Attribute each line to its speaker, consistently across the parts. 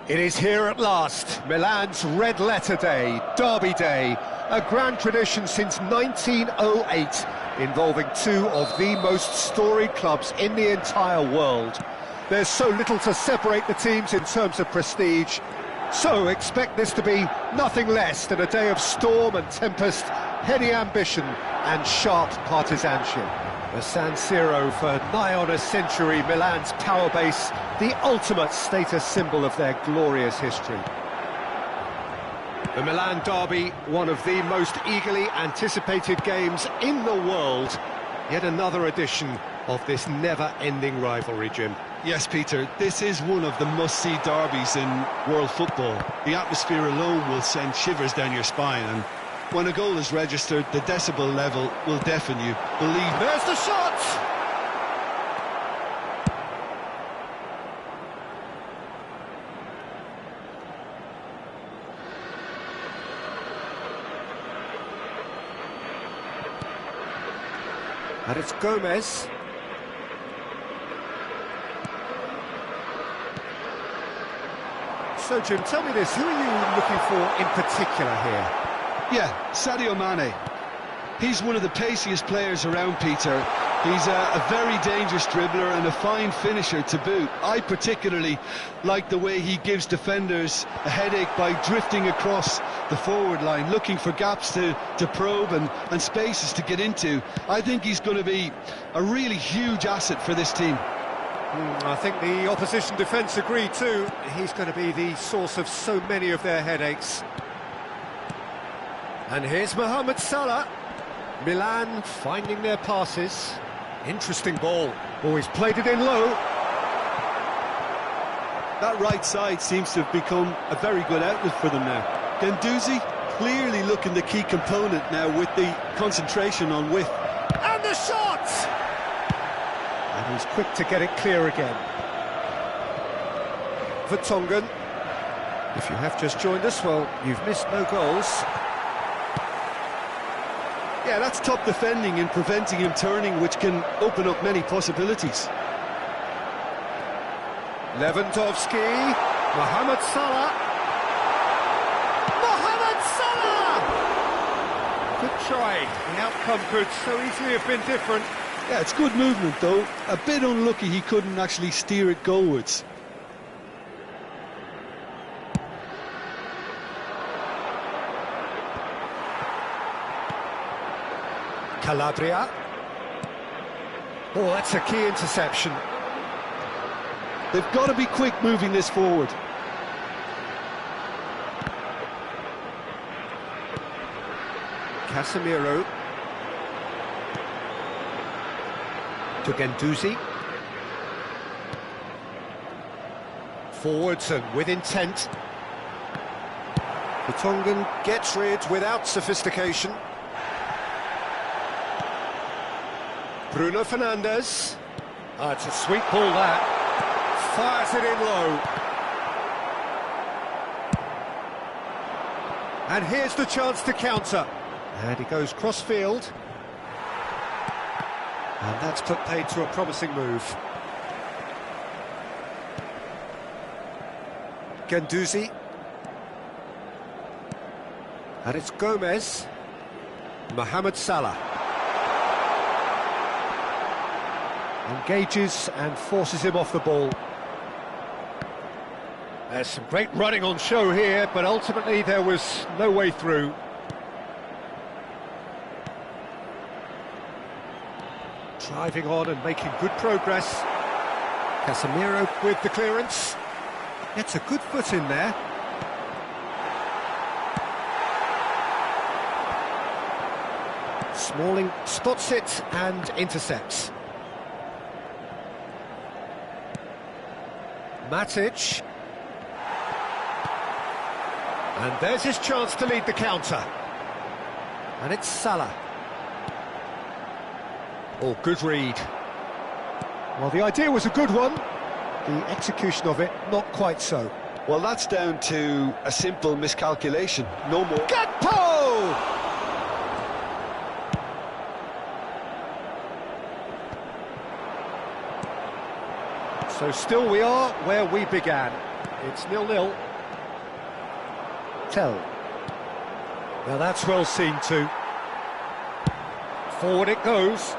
Speaker 1: It is here at last, Milan's Red Letter Day, Derby Day, a grand tradition since 1908, involving two of the most storied clubs in the entire world. There's so little to separate the teams in terms of prestige, so expect this to be nothing less than a day of storm and tempest, heady ambition and sharp partisanship. The San Siro for nigh on a century, Milan's power base, the ultimate status symbol of their glorious history. The Milan Derby, one of the most eagerly anticipated games in the world. Yet another edition of this never-ending rivalry, Jim.
Speaker 2: Yes, Peter, this is one of the must-see derbies in world football. The atmosphere alone will send shivers down your spine, and when a goal is registered, the decibel level will deafen you. Believe me.
Speaker 1: There's the shot! And it's Gomez. So, Jim, tell me this, who are you looking for in particular here?
Speaker 2: Yeah, Sadio Mane. He's one of the paciest players around, Peter. He's a very dangerous dribbler and a fine finisher to boot. I particularly like the way he gives defenders a headache by drifting across the forward line, looking for gaps to probe and spaces to get into. I think he's going to be a really huge asset for this team.
Speaker 1: I think the opposition defence agree too. He's going to be the source of so many of their headaches. And here's Mohamed Salah. Milan finding their passes. Interesting ball. Always played it in low.
Speaker 2: That right side seems to have become a very good outlet for them now. Guendouzi clearly looking the key component now with the concentration on width.
Speaker 1: And the shot! And he's quick to get it clear again. Vertonghen. If you have just joined us, well, you've missed no goals.
Speaker 2: Yeah, that's top defending and preventing him turning, which can open up many possibilities.
Speaker 1: Lewandowski, Mohamed Salah. Mohamed Salah! Good try. The outcome could so easily have been different.
Speaker 2: Yeah, it's good movement though. A bit unlucky he couldn't actually steer it goalwards.
Speaker 1: Calabria. Oh, that's a key interception.
Speaker 2: They've got to be quick moving this forward.
Speaker 1: Casemiro. To Guendouzi. Forwards and with intent. Vertonghen gets rid without sophistication. Bruno Fernandes. Oh, it's a sweet ball that. Fires it in low. And here's the chance to counter. And he goes cross-field. And that's put paid to a promising move. Guendouzi. And it's Gomez. Mohamed Salah. Engages and forces him off the ball. There's some great running on show here, but ultimately there was no way through. Driving on and making good progress. Casemiro with the clearance. Gets a good foot in there. Smalling spots it and intercepts. Matic. And there's his chance to lead the counter. And it's Salah. Oh, good read. Well, the idea was a good one. The execution of it, not quite so.
Speaker 2: Well, that's down to a simple miscalculation. No more.
Speaker 1: Gakpo! So still we are where we began. It's 0-0. Tell. Now that's well seen too. Forward it goes.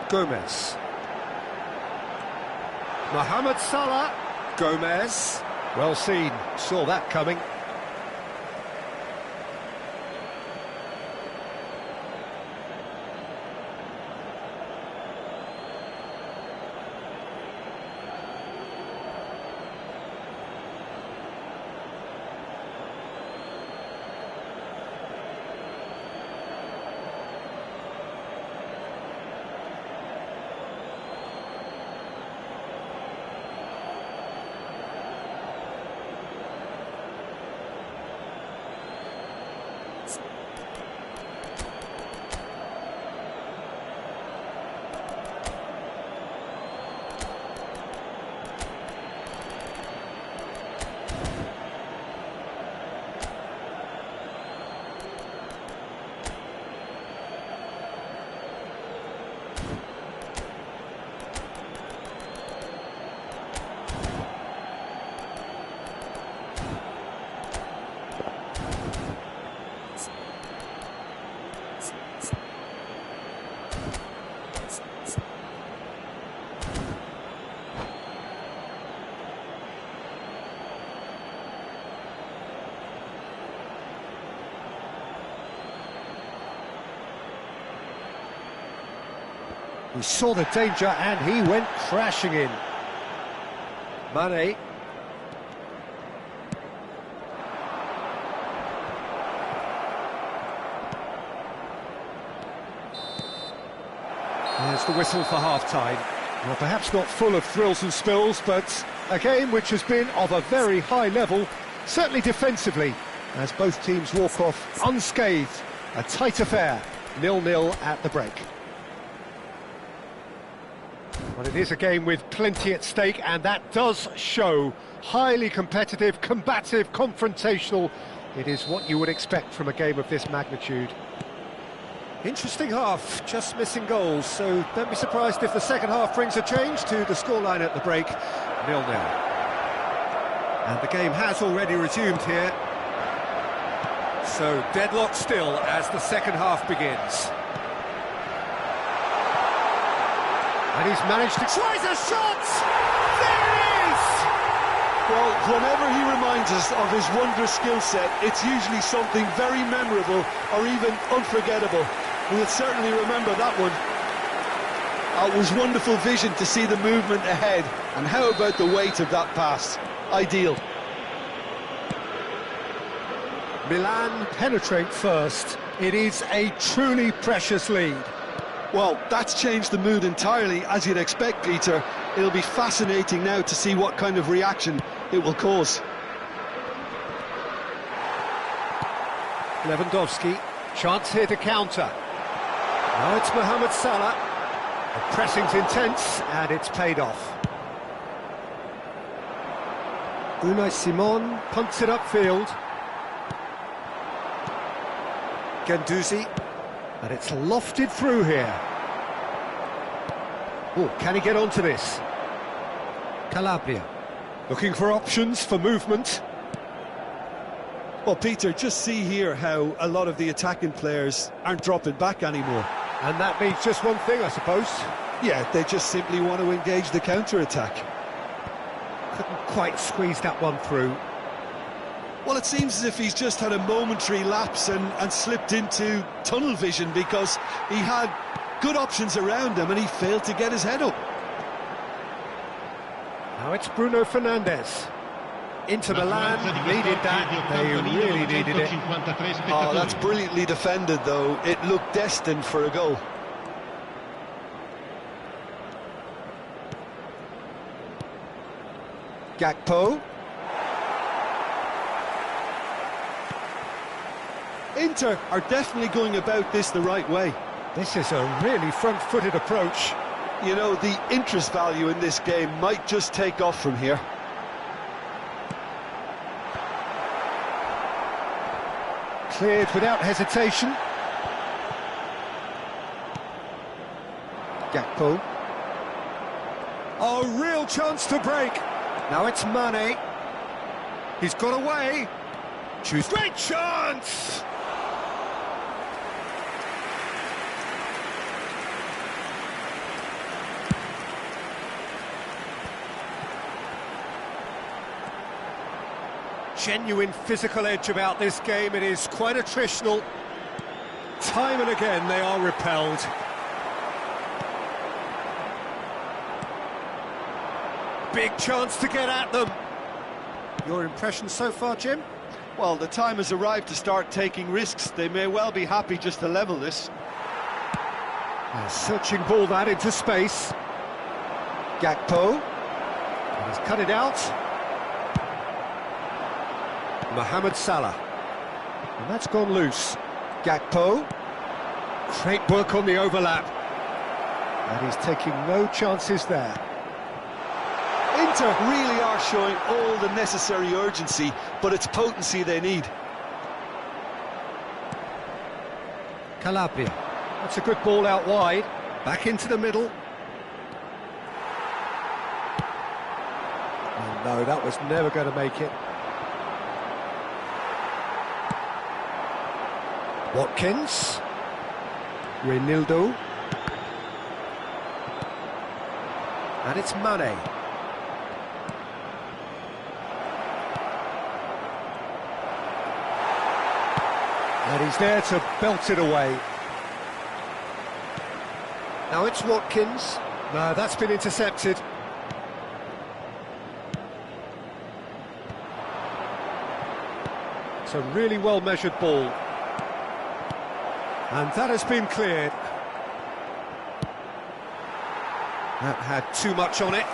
Speaker 1: Gomez. Mohamed Salah. Gomez. Well seen. Saw that coming. He saw the danger and he went crashing in. Mane. There's the whistle for half-time. Well, perhaps not full of thrills and spills, but a game which has been of a very high level, certainly defensively, as both teams walk off unscathed. A tight affair, 0-0 at the break. Well, it is a game with plenty at stake, and that does show. Highly competitive, combative, confrontational. It is what you would expect from a game of this magnitude. Interesting half, just missing goals, so don't be surprised if the second half brings a change to the scoreline at the break. 0-0. And the game has already resumed here. So deadlock still as the second half begins. And he's managed to tries a shot! There it is!
Speaker 2: Well, whenever he reminds us of his wondrous skill set, it's usually something very memorable or even unforgettable. We'll certainly remember that one. It was wonderful vision to see the movement ahead, and how about the weight of that pass? Ideal.
Speaker 1: Milan penetrate first. It is a truly precious lead.
Speaker 2: Well, that's changed the mood entirely, as you'd expect, Peter. It'll be fascinating now to see what kind of reaction it will cause.
Speaker 1: Lewandowski, chance here to counter. Now it's Mohamed Salah. The pressing's intense, and it's paid off. Unai Simon punts it upfield. Guendouzi. And it's lofted through here. Oh, can he get onto this? Calabria. Looking for options for movement.
Speaker 2: Well, Peter, just see here how a lot of the attacking players aren't dropping back anymore.
Speaker 1: And that means just one thing, I suppose.
Speaker 2: Yeah, they just simply want to engage the counter-attack.
Speaker 1: Couldn't quite squeeze that one through.
Speaker 2: Well, it seems as if he's just had a momentary lapse and slipped into tunnel vision, because he had good options around him and he failed to get his head up.
Speaker 1: Now it's Bruno Fernandes. Inter Milan needed that, they really needed it.
Speaker 2: Oh, that's brilliantly defended though. It looked destined for a goal.
Speaker 1: Gakpo.
Speaker 2: Inter are definitely going about this the right way.
Speaker 1: This is a really front-footed approach.
Speaker 2: You know, the interest value in this game might just take off from here.
Speaker 1: Cleared without hesitation. Gakpo. A real chance to break. Now it's Mane. He's got away. Choose. Great chance! Genuine physical edge about this game. It is quite attritional. Time and again they are repelled. Big chance to get at them. Your impression so far, Jim?
Speaker 2: Well, the time has arrived to start taking risks. They may well be happy just to level this.
Speaker 1: A searching ball that into space. Gakpo. And he's cut it out. Mohamed Salah. And that's gone loose. Gakpo. Great work on the overlap. And he's taking no chances there.
Speaker 2: Inter really are showing all the necessary urgency, but it's potency they need.
Speaker 1: Calabria. That's a good ball out wide. Back into the middle. Oh, no, that was never going to make it. Watkins. Reinildo. And it's Mane. And he's there to belt it away. Now it's Watkins. No, that's been intercepted. It's a really well-measured ball. And that has been cleared. That had too much on it.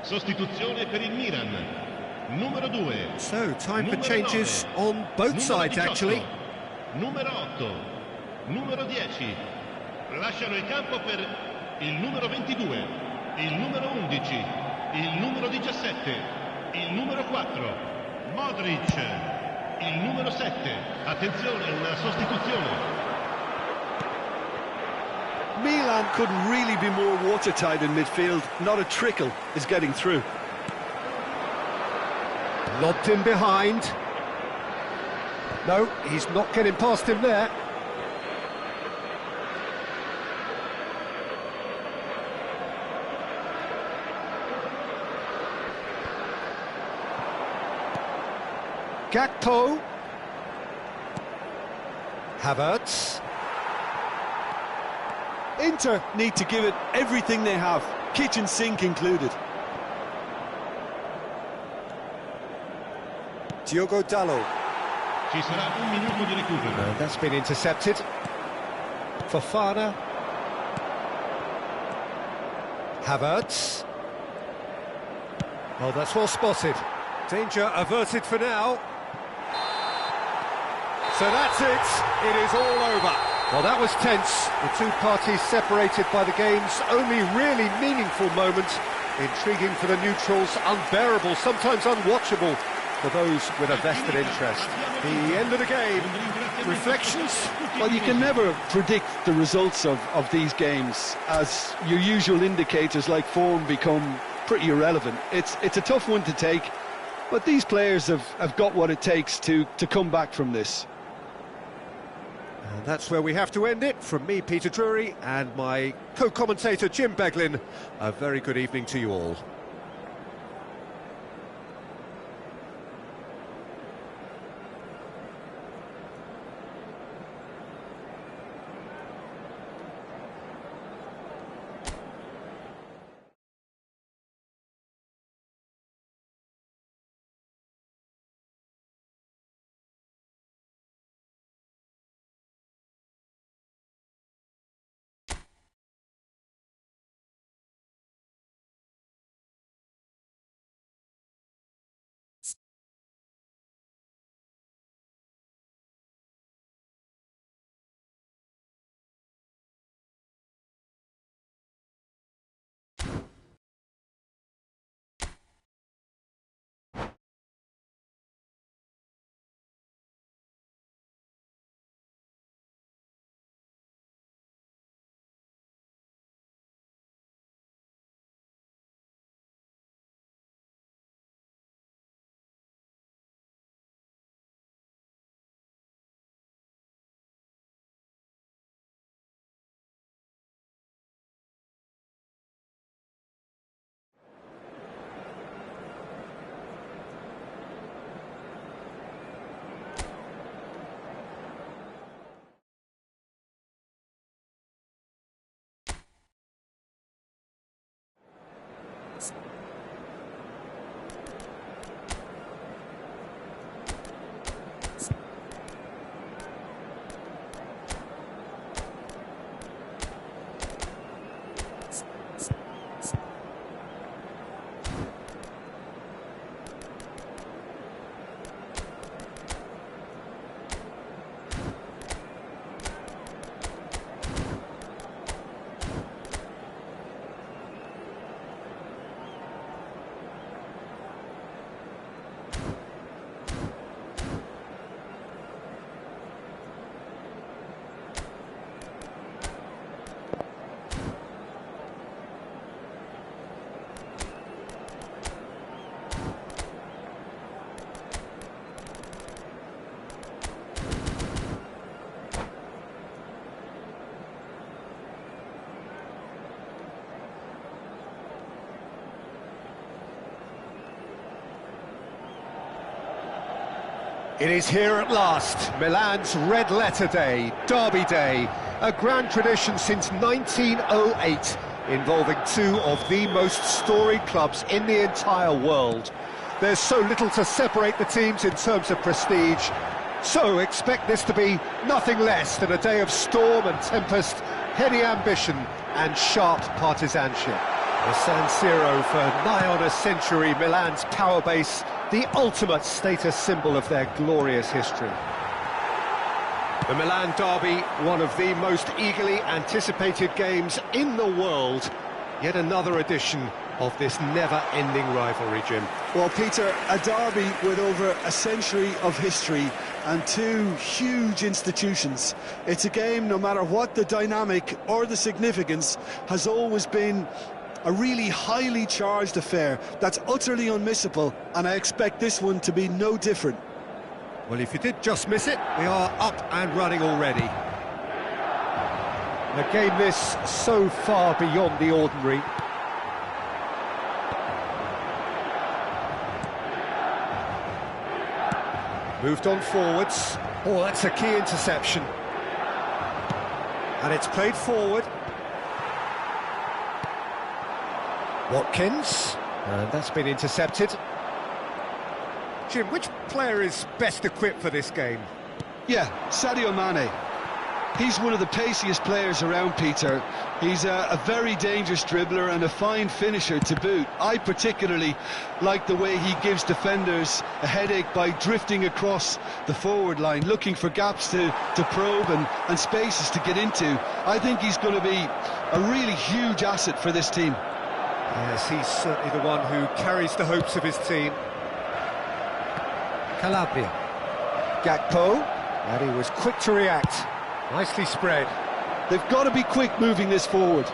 Speaker 3: Sostituzione per il Milan. Numero 2.
Speaker 1: So, time for changes on both sides, actually.
Speaker 3: Numero 8. Numero 10. Lasciano il campo per il numero 22, il numero 11, il numero 17, il numero 4, Modric, il numero 7. Attenzione, una sostituzione.
Speaker 2: Milan couldn't really be more watertight in midfield. Not a trickle is getting through.
Speaker 1: Lobbed in behind. No, he's not getting past him there. Gakpo. Havertz.
Speaker 2: Inter need to give it everything they have, kitchen sink included.
Speaker 1: Diogo Dalot.
Speaker 3: Ci sarà un minuto di recupero.
Speaker 1: That's been intercepted. Fofana. Havertz. Oh, that's well spotted. Danger averted for now. So that's it. It is all over. Well, that was tense. The two parties separated by the game's only really meaningful moment. Intriguing for the neutrals, unbearable, sometimes unwatchable for those with a vested interest. The end of the game. Reflections?
Speaker 2: Well, you can never predict the results of these games, as your usual indicators like form become pretty irrelevant. It's a tough one to take, but these players have got what it takes to come back from this.
Speaker 1: And that's where we have to end it. From me, Peter Drury, and my co-commentator, Jim Beglin, a very good evening to you all. It is here at last, Milan's Red Letter Day, Derby Day, a grand tradition since 1908, involving two of the most storied clubs in the entire world. There's so little to separate the teams in terms of prestige, so expect this to be nothing less than a day of storm and tempest, heady ambition and sharp partisanship. The San Siro for nigh on a century, Milan's power base, the ultimate status symbol of their glorious history. The Milan derby, one of the most eagerly anticipated games in the world. Yet another edition of this never-ending rivalry, Jim.
Speaker 2: Well, Peter, a derby with over a century of history and two huge institutions. It's a game, no matter what the dynamic or the significance, has always been a really highly charged affair that's utterly unmissable, and I expect this one to be no different.
Speaker 1: Well, if you did just miss it, we are up and running already. A game this so far beyond the ordinary. Moved on forwards. Oh, that's a key interception. And it's played forward. Watkins, and that's been intercepted. Jim, which player is best equipped for this game?
Speaker 2: Yeah, Sadio Mane. He's one of the paciest players around, Peter. He's a very dangerous dribbler and a fine finisher to boot. I particularly like the way he gives defenders a headache by drifting across the forward line, looking for gaps to probe and spaces to get into. I think he's going to be a really huge asset for this team.
Speaker 1: Yes, he's certainly the one who carries the hopes of his team. Calabria. Gakpo, and he was quick to react. Nicely spread.
Speaker 2: They've got to be quick moving this forward.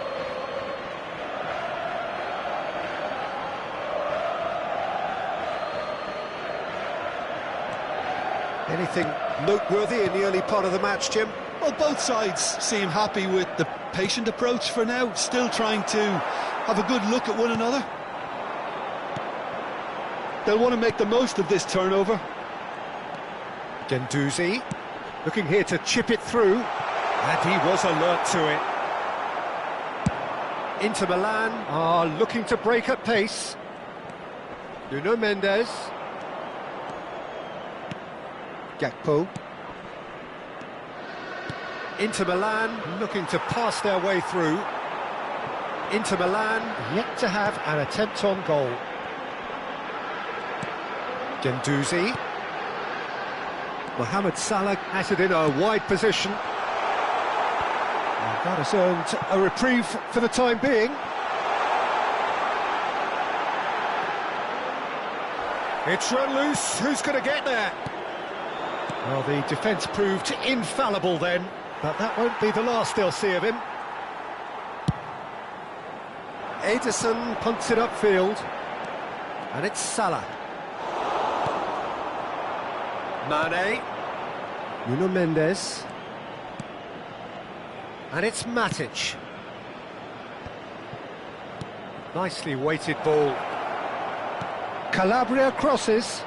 Speaker 1: Anything noteworthy in the early part of the match, Jim?
Speaker 2: Well, both sides seem happy with the patient approach for now, still trying to have a good look at one another. They'll want to make the most of this turnover.
Speaker 1: Guendouzi, looking here to chip it through, and he was alert to it. Inter Milan are looking to break at pace. Nuno Mendes. Gakpo. Inter Milan looking to pass their way through. Inter Milan yet to have an attempt on goal. Guendouzi. Mohamed Salah has it in a wide position. And that has earned a reprieve for the time being. It's run loose. Who's going to get there? Well, the defence proved infallible then, but that won't be the last they'll see of him. Ederson punts it upfield, and it's Salah. Mane, Nuno Mendes, and it's Matic. Nicely weighted ball. Calabria crosses,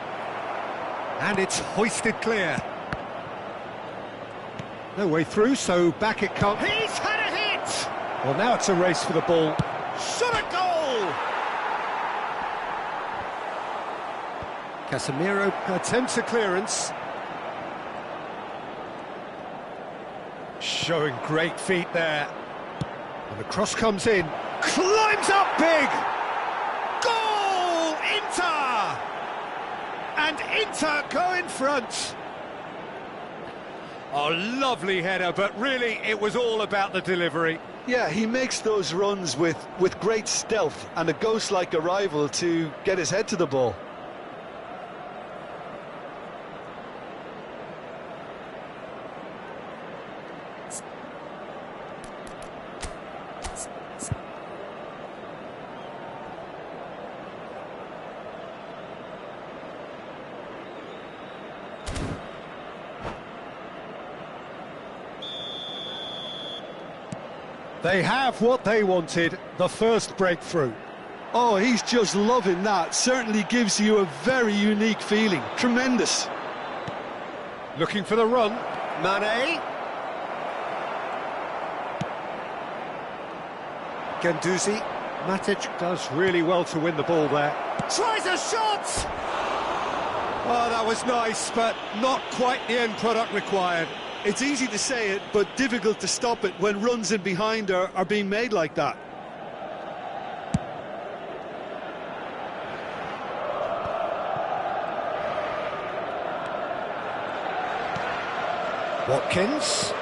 Speaker 1: and it's hoisted clear. No way through, so back it comes. He's had a hit! Well, now it's a race for the ball. Shot a goal! Casemiro attempts a clearance. Showing great feet there. And the cross comes in. Climbs up big! Goal! Inter! And Inter go in front. Oh, lovely header, but really it was all about the delivery.
Speaker 2: Yeah, he makes those runs with great stealth and a ghost-like arrival to get his head to the ball.
Speaker 1: They have what they wanted, the first breakthrough.
Speaker 2: Oh, he's just loving that. Certainly gives you a very unique feeling. Tremendous.
Speaker 1: Looking for the run. Mane. Guendouzi. Matic does really well to win the ball there. Tries a shot! Oh, that was nice, but not quite the end product required.
Speaker 2: It's easy to say it, but difficult to stop it when runs in behind are being made like that.
Speaker 1: Watkins.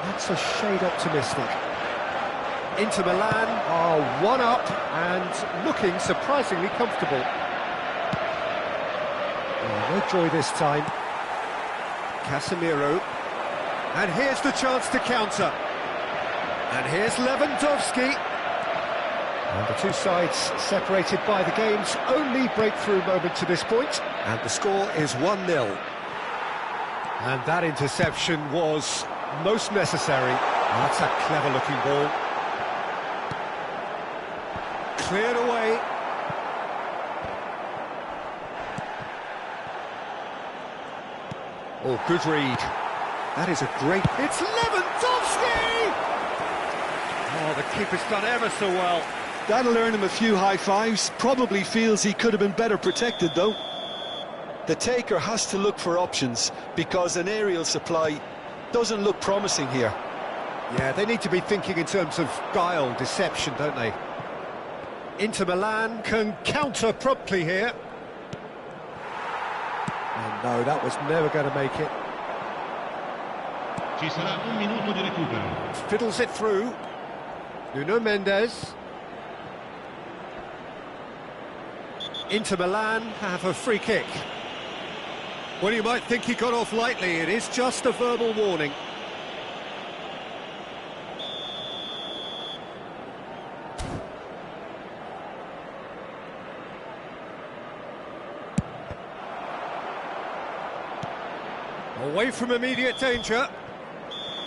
Speaker 1: That's a shade optimistic. Inter Milan are one up and looking surprisingly comfortable. Oh, no joy this time. Casemiro. And here's the chance to counter. And here's Lewandowski. And the two sides separated by the game's only breakthrough moment to this point. And the score is 1-0. And that interception was most necessary. That's a clever-looking ball. Cleared away. Oh, good read. That is a great... It's Lewandowski! Oh, the keeper's done ever so well.
Speaker 2: That'll earn him a few high fives. Probably feels he could have been better protected, though. The taker has to look for options, because an aerial supply doesn't look promising here.
Speaker 1: Yeah, they need to be thinking in terms of guile, deception, don't they? Inter Milan can counter promptly here. Oh no, that was never going to make it.
Speaker 3: Ci sarà un minuto di recupero.
Speaker 1: Fiddles it through. Nuno Mendes. Inter Milan have a free kick. Well, you might think he got off lightly. It is just a verbal warning. Away from immediate danger.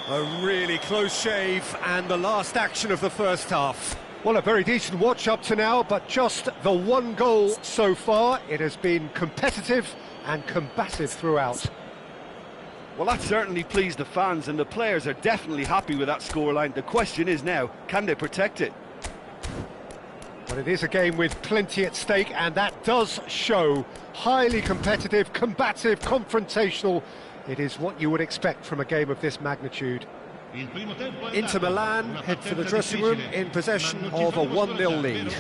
Speaker 1: A really close shave, and the last action of the first half. Well, a very decent watch up to now, but just the one goal so far. It has been competitive and combative throughout.
Speaker 4: Well, that certainly pleased the fans, and the players are definitely happy with that scoreline. The question is now, can they protect it?
Speaker 1: But it is a game with plenty at stake, and that does show. Highly competitive, combative, confrontational. It is what you would expect from a game of this magnitude. Inter Milan head for the dressing room in possession of a 1-0 lead.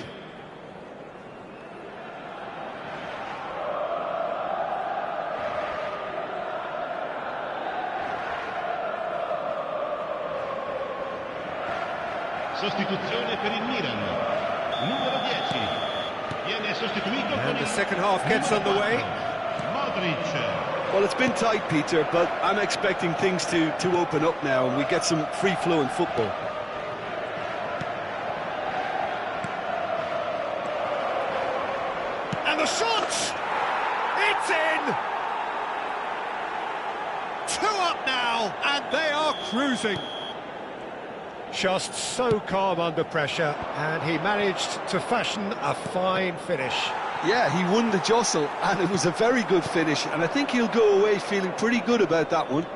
Speaker 3: Sostituzione per il Milan. Numero 10. Viene sostituito
Speaker 1: and the second half gets underway.
Speaker 3: Modric.
Speaker 2: Well, it's been tight, Peter, but I'm expecting things to open up now and we get some free-flowing football.
Speaker 1: And the shot! It's in! 2 up now, and they are cruising. Just so calm under pressure, and he managed to fashion a fine finish.
Speaker 2: Yeah, he won the jostle, and it was a very good finish, and I think he'll go away feeling pretty good about that one.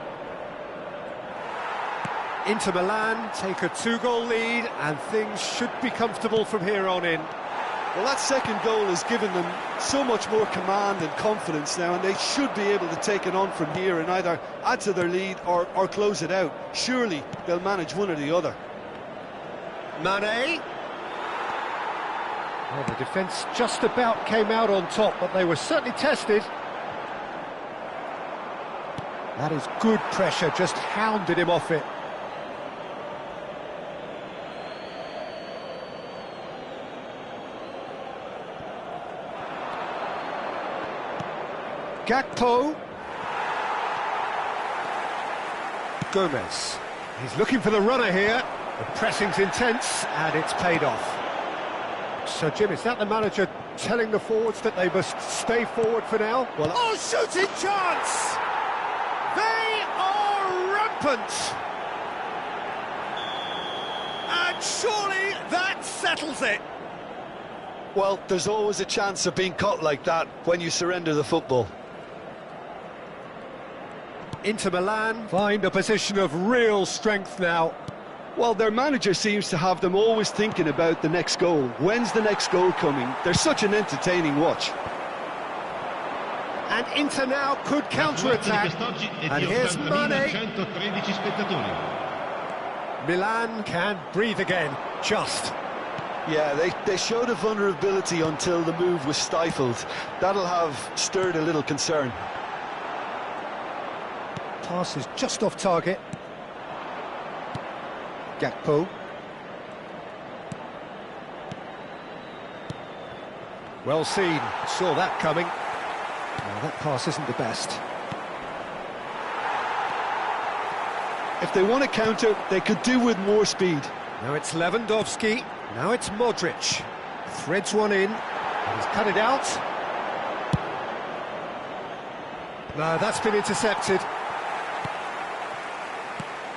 Speaker 1: Inter Milan take a 2-goal lead, and things should be comfortable from here on in.
Speaker 2: Well, that second goal has given them so much more command and confidence now, and they should be able to take it on from here and either add to their lead or close it out. Surely they'll manage one or the other.
Speaker 1: Mane. Well, the defence just about came out on top, but they were certainly tested. That is good pressure, just hounded him off it. Gakpo. Gomez. He's looking for the runner here. The pressing's intense, and it's paid off. So, Jim, is that the manager telling the forwards that they must stay forward for now? Well, oh, shooting chance! They are rampant! And surely that settles it.
Speaker 2: Well, there's always a chance of being caught like that when you surrender the football.
Speaker 1: Inter Milan find a position of real strength now.
Speaker 2: Well, their manager seems to have them always thinking about the next goal. When's the next goal coming? They're such an entertaining watch.
Speaker 1: And Inter now could counter-attack. And here's Mane.
Speaker 3: 113 spettatori.
Speaker 1: Milan can breathe again, just.
Speaker 2: Yeah, they showed a vulnerability until the move was stifled. That'll have stirred a little concern.
Speaker 1: Pass is just off target. Gakpo. Well seen, saw that coming. Well, that pass isn't the best.
Speaker 2: If they want to counter, they could do with more speed.
Speaker 1: Now it's Lewandowski, now it's Modric. Threads one in, and he's cut it out. No, that's been intercepted.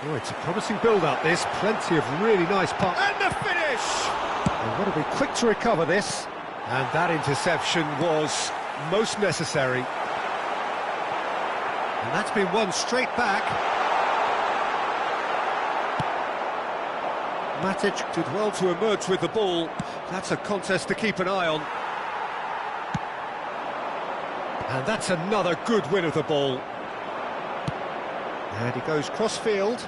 Speaker 1: Oh, it's a promising build-up, this. Plenty of really nice passes. And the finish! They've got to be quick to recover this. And that interception was most necessary. And that's been won straight back. Matic did well to emerge with the ball. That's a contest to keep an eye on. And that's another good win of the ball. And he goes cross-field.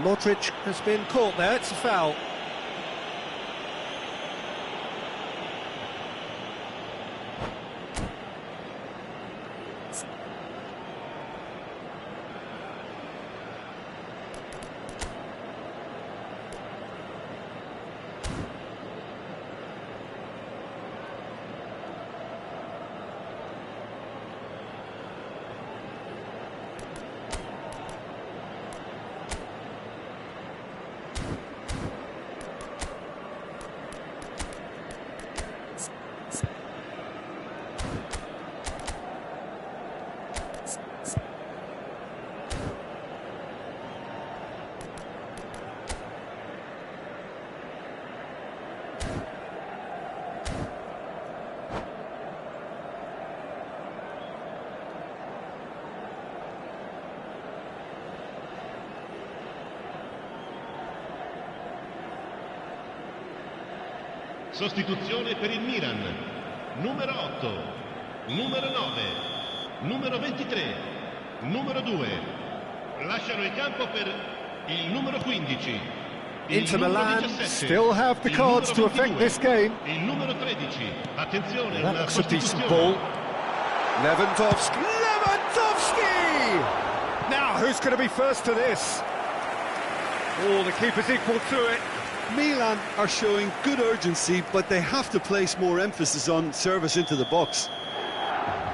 Speaker 1: Modric has been caught there, it's a foul.
Speaker 3: Sostituzione per il Milan. Numero 8, numero 9, numero 23, numero 2. Lasciano il campo per il numero 15.
Speaker 1: Inter Milan still have the cards to affect this game.
Speaker 3: Il numero 13. Attenzione,
Speaker 1: That
Speaker 3: una
Speaker 1: looks a decent
Speaker 3: sostituzione.
Speaker 1: ball. Lewandowski! Lewandowski! Now, who's going to be first to this? Oh, the keeper's equal to it.
Speaker 2: Milan are showing good urgency, but they have to place more emphasis on service into the box.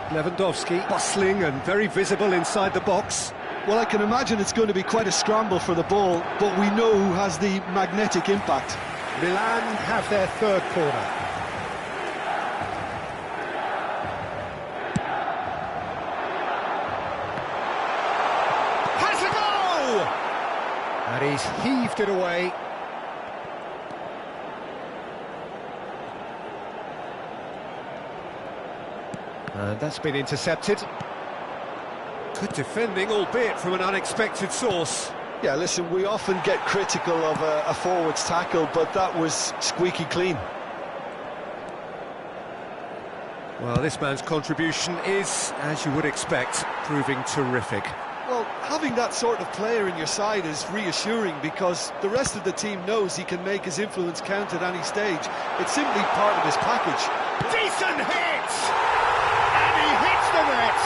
Speaker 1: Lewandowski bustling and very visible inside the box.
Speaker 2: Well, I can imagine it's going to be quite a scramble for the ball, but we know who has the magnetic impact.
Speaker 1: Milan have their third corner. Has a goal! And he's heaved it away. And that's been intercepted. Good defending, albeit from an unexpected source.
Speaker 2: Yeah, listen, we often get critical of a forward's tackle, but that was squeaky clean.
Speaker 1: Well, this man's contribution is, as you would expect, proving terrific.
Speaker 2: Well, having that sort of player in your side is reassuring because the rest of the team knows he can make his influence count at any stage. It's simply part of his package.
Speaker 1: Decent hit! And he hits the net!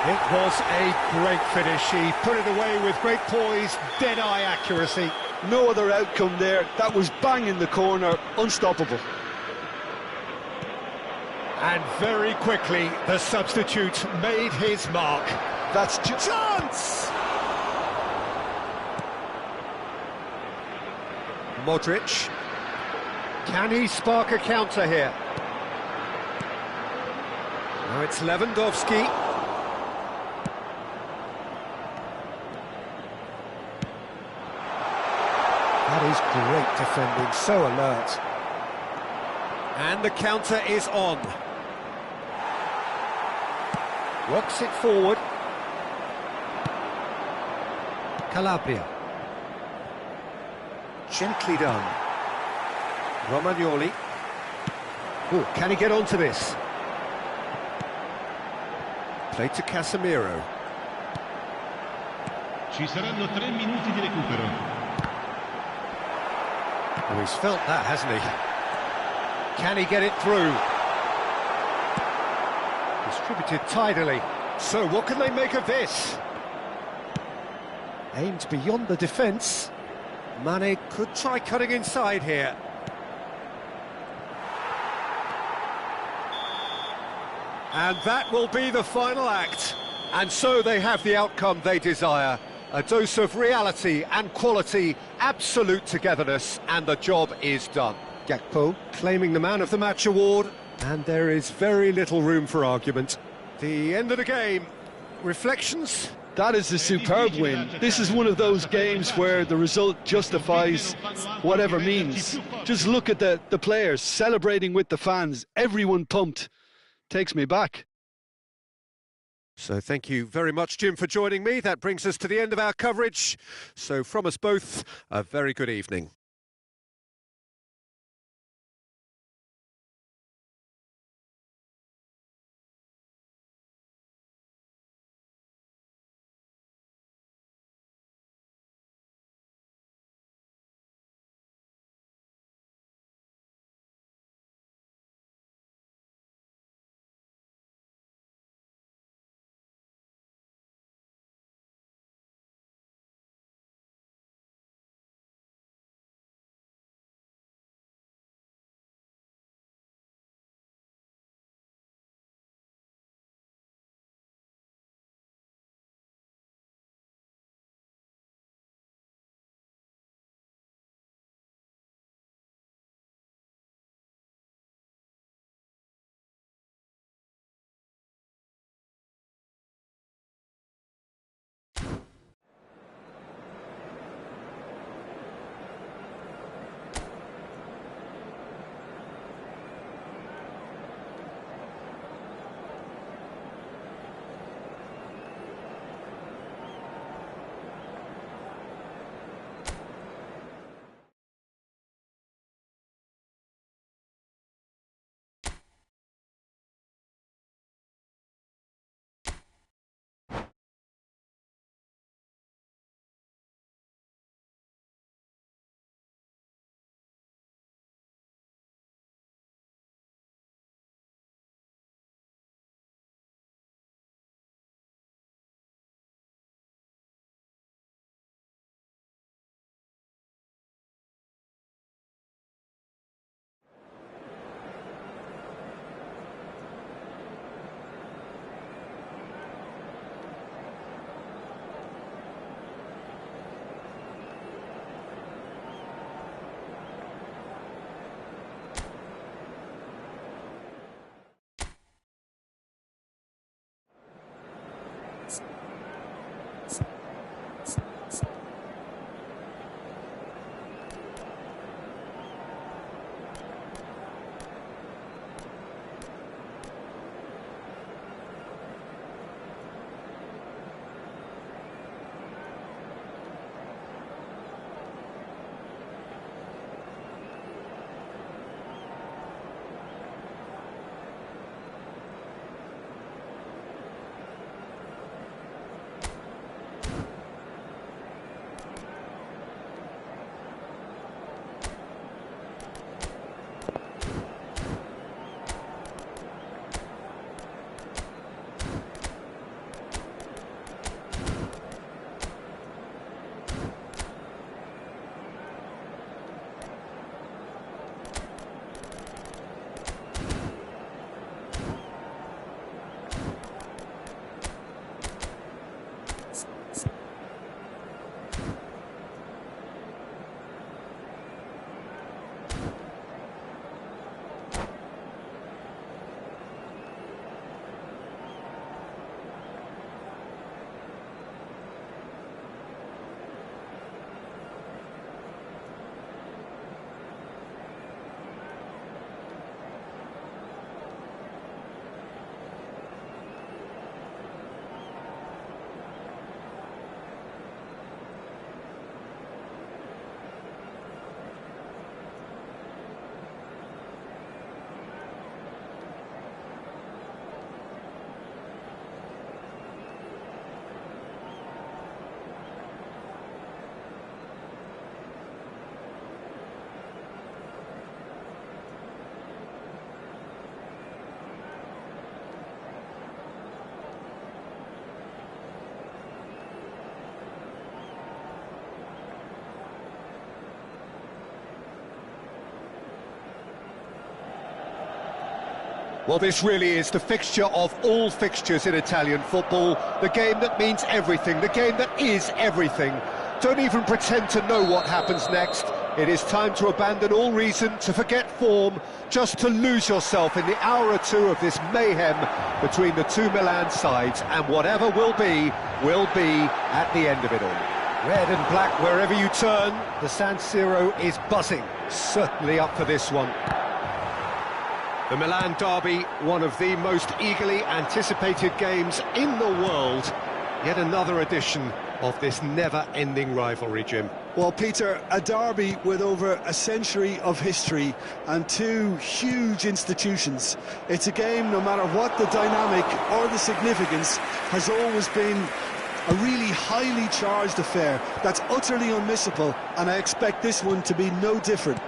Speaker 1: It was a great finish. He put it away with great poise, dead-eye accuracy.
Speaker 2: No other outcome there. That was bang in the corner, unstoppable.
Speaker 1: And very quickly, the substitute made his mark.
Speaker 2: That's
Speaker 1: Chance! Modric. Can he spark a counter here? Now it's Lewandowski. That is great defending, so alert. And the counter is on. Works it forward. Calabria. Gently done. Romagnoli. Oh, can he get onto this? Played to Casemiro.
Speaker 3: Ci saranno 3 minuti di recupero.
Speaker 1: Oh, he's felt that, hasn't he? Can he get it through? Distributed tidily. So what can they make of this? Aimed beyond the defence. Mane could try cutting inside here. And that will be the final act. And so they have the outcome they desire. A dose of reality and quality, absolute togetherness, and the job is done. Gakpo claiming the Man of the Match award, and there is very little room for argument. The end of the game. Reflections?
Speaker 2: That is a superb win. This is one of those games where the result justifies whatever means. Just look at the players celebrating with the fans. Everyone pumped. Takes me back.
Speaker 1: So thank you very much, Jim, for joining me. That brings us to the end of our coverage. So from us both, a very good evening. Well, this really is the fixture of all fixtures in Italian football. The game that means everything, the game that is everything. Don't even pretend to know what happens next. It is time to abandon all reason, to forget form, just to lose yourself in the hour or two of this mayhem between the two Milan sides, and whatever will be at the end of it all. Red and black wherever you turn, the San Siro is buzzing, certainly up for this one. The Milan derby, one of the most eagerly anticipated games in the world. Yet another edition of this never-ending rivalry, Jim.
Speaker 2: Well, Peter, a derby with over a century of history and two huge institutions. It's a game, no matter what the dynamic or the significance, has always been a really highly charged affair that's utterly unmissable, and I expect this one to be no different.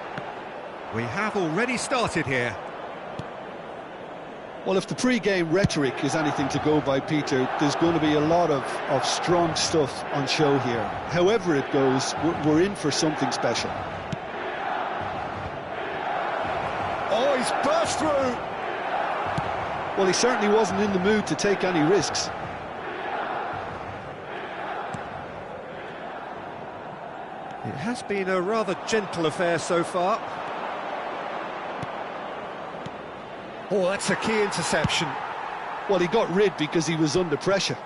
Speaker 1: We have already started here.
Speaker 2: Well, if the pre-game rhetoric is anything to go by, Peter, there's going to be a lot of strong stuff on show here. However it goes, we're in for something special.
Speaker 1: Oh, he's burst through!
Speaker 2: Well, he certainly wasn't in the mood to take any risks.
Speaker 1: It has been a rather gentle affair so far. Oh, that's a key interception.
Speaker 2: Well, he got rid because he was under pressure.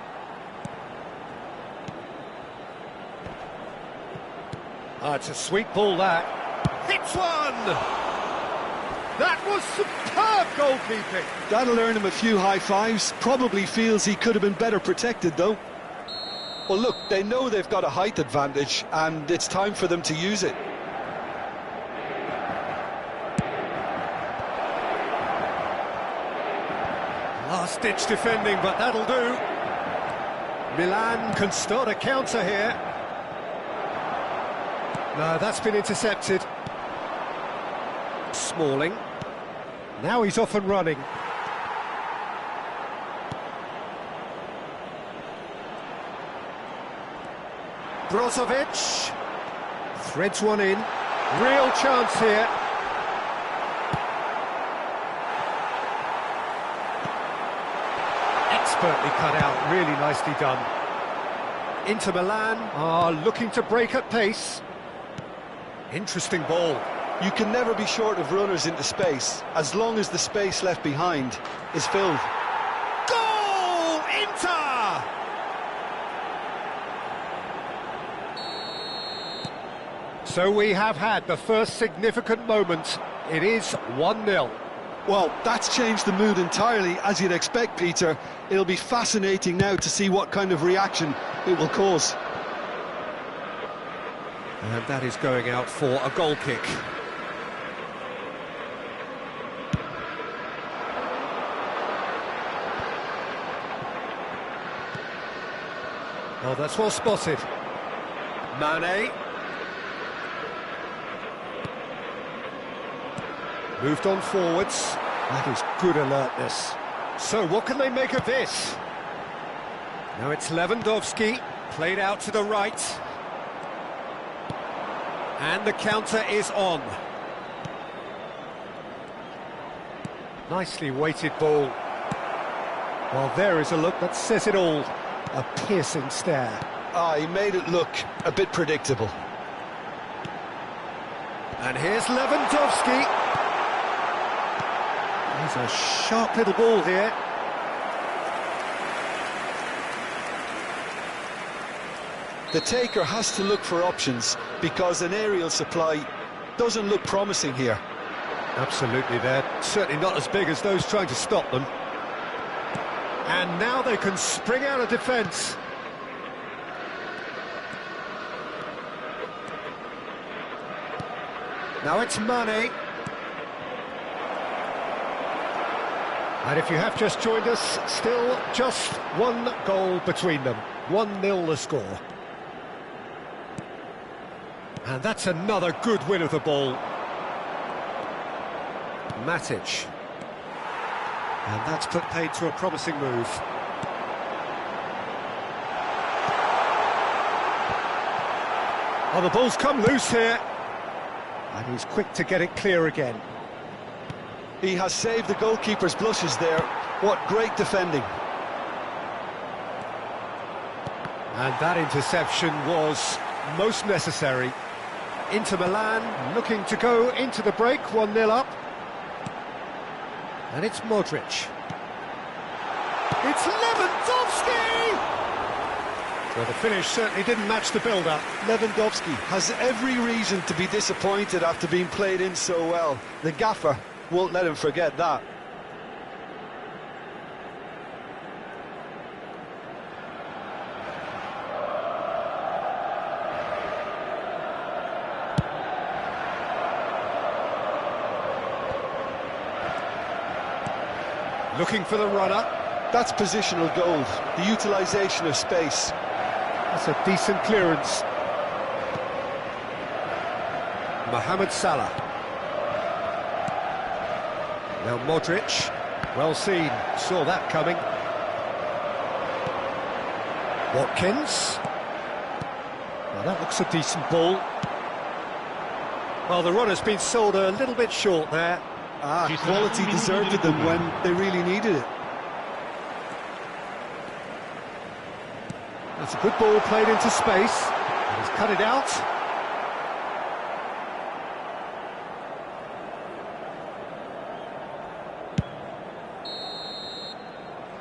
Speaker 1: Ah, it's a sweet ball, that. Hits one! That was superb goalkeeping.
Speaker 2: That'll earn him a few high fives. Probably feels he could have been better protected, though. Well, look, they know they've got a height advantage, and it's time for them to use it.
Speaker 1: Last-ditch defending, but that'll do. Milan can start a counter here. No, that's been intercepted. Smalling. Now he's off and running. Brozovic threads one in. Real chance here. Expertly cut out, really nicely done. Inter Milan are looking to break at pace. Interesting ball.
Speaker 2: You can never be short of runners into space, as long as the space left behind is filled.
Speaker 1: Goal! Inter! So we have had the first significant moment. It is 1-0.
Speaker 2: Well, that's changed the mood entirely, as you'd expect, Peter. It'll be fascinating now to see what kind of reaction it will cause.
Speaker 1: And that is going out for a goal kick. Oh, that's well spotted. Mane. Moved on forwards. That is good alertness. So what can they make of this? Now it's Lewandowski, played out to the right. And the counter is on. Nicely weighted ball. Well, there is a look that says it all. A piercing stare.
Speaker 2: Ah, he made it look a bit predictable.
Speaker 1: And here's Lewandowski. There's a sharp little ball here.
Speaker 2: The taker has to look for options, because an aerial supply doesn't look promising here.
Speaker 1: Absolutely, they're certainly not as big as those trying to stop them. And now they can spring out of defence. Now it's Mane. And if you have just joined us, still just one goal between them. 1-0 the score. And that's another good win of the ball. Matic. And that's put paid to a promising move. Oh, the ball's come loose here. And he's quick to get it clear again.
Speaker 2: He has saved the goalkeeper's blushes there. What great defending.
Speaker 1: And that interception was most necessary. Inter Milan looking to go into the break, 1-0 up. And it's Modric. It's Lewandowski! Well, the finish certainly didn't match the build-up.
Speaker 2: Lewandowski has every reason to be disappointed after being played in so well. The gaffer won't let him forget that.
Speaker 1: Looking for the runner.
Speaker 2: That's positional gold, the utilisation of space.
Speaker 1: That's a decent clearance. Mohamed Salah. Now Modric. Well seen, saw that coming. Watkins. Well, that looks a decent ball. Well, the runner's been sold a little bit short there.
Speaker 2: Quality deserted them when they really needed it.
Speaker 1: That's a good ball played into space. And he's cut it out.